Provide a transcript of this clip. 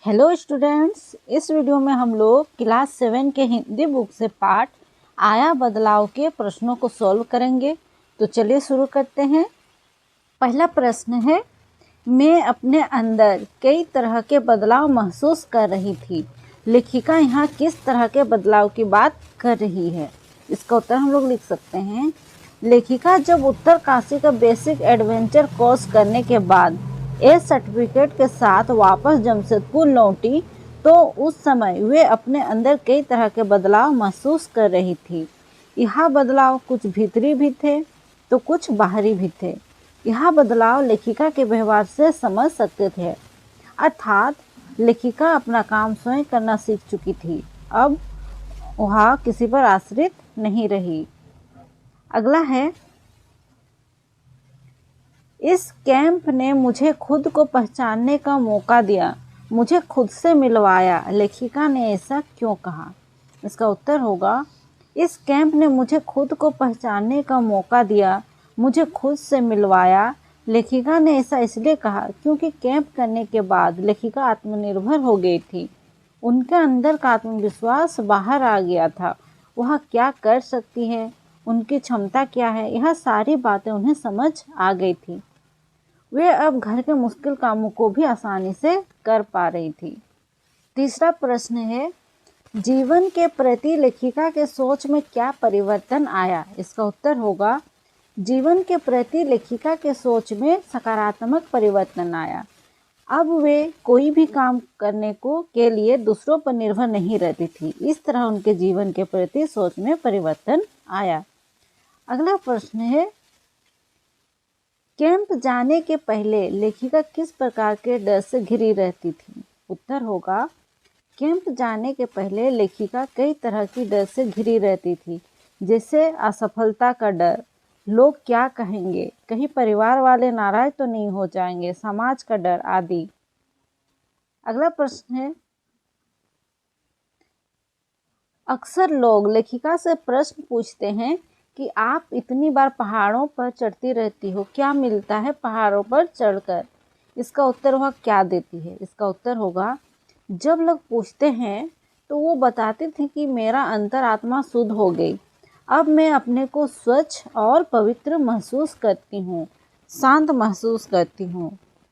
Hello students, इस video में हम लोग क्लास 7 के हिंदी बुक से पाठ आया बदलाव के प्रश्नों को सॉल्व करेंगे। तो चलिए शुरू करते हैं। पहला प्रश्न है, मैं अपने अंदर कई तरह के बदलाव महसूस कर रही थी। लेखिका यहाँ किस तरह के बदलाव की बात कर रही है? इसका उत्तर हम लोग लिख सकते हैं। लेखिका जब उत्तरकाशी का बेसिक एडवेंचर कोर्स करने के बाद ए सर्टिफिकेट के साथ वापस जमशेदपुर लौटी तो उस समय वे अपने अंदर कई तरह के बदलाव महसूस कर रही थी। यह बदलाव कुछ भीतरी भी थे तो कुछ बाहरी भी थे। यह बदलाव लेखिका के व्यवहार से समझ सकते थे, अर्थात लेखिका अपना काम स्वयं करना सीख चुकी थी। अब वह किसी पर आश्रित नहीं रही। अगला है, इस कैंप ने मुझे खुद को पहचानने का मौका दिया, मुझे खुद से मिलवाया। लेखिका ने ऐसा क्यों कहा? इसका उत्तर होगा, इस कैंप ने मुझे खुद को पहचानने का मौका दिया, मुझे खुद से मिलवाया। लेखिका ने ऐसा इसलिए कहा क्योंकि कैंप करने के बाद लेखिका आत्मनिर्भर हो गई थी। उनके अंदर का आत्मविश्वास बाहर आ गया था। वह क्या कर सकती है, उनकी क्षमता क्या है, यह सारी बातें उन्हें समझ आ गई थी। वे अब घर के मुश्किल कामों को भी आसानी से कर पा रही थी। तीसरा प्रश्न है, जीवन के प्रति लेखिका के सोच में क्या परिवर्तन आया? इसका उत्तर होगा, जीवन के प्रति लेखिका के सोच में सकारात्मक परिवर्तन आया। अब वे कोई भी काम करने के लिए दूसरों पर निर्भर नहीं रहती थी। इस तरह उनके जीवन के प्रति सोच में परिवर्तन आया। अगला प्रश्न है, कैंप जाने के पहले लेखिका किस प्रकार के डर से घिरी रहती थी? उत्तर होगा, कैंप जाने के पहले लेखिका कई तरह की डर से घिरी रहती थी, जैसे असफलता का डर, लोग क्या कहेंगे, कहीं परिवार वाले नाराज तो नहीं हो जाएंगे, समाज का डर आदि। अगला प्रश्न है, अक्सर लोग लेखिका से प्रश्न पूछते हैं कि आप इतनी बार पहाड़ों पर चढ़ती रहती हो, क्या मिलता है पहाड़ों पर चढ़कर? इसका उत्तर वह क्या देती है? इसका उत्तर होगा, जब लोग पूछते हैं तो वो बताती थी कि मेरा अंतरात्मा शुद्ध हो गई। अब मैं अपने को स्वच्छ और पवित्र महसूस करती हूँ, शांत महसूस करती हूँ।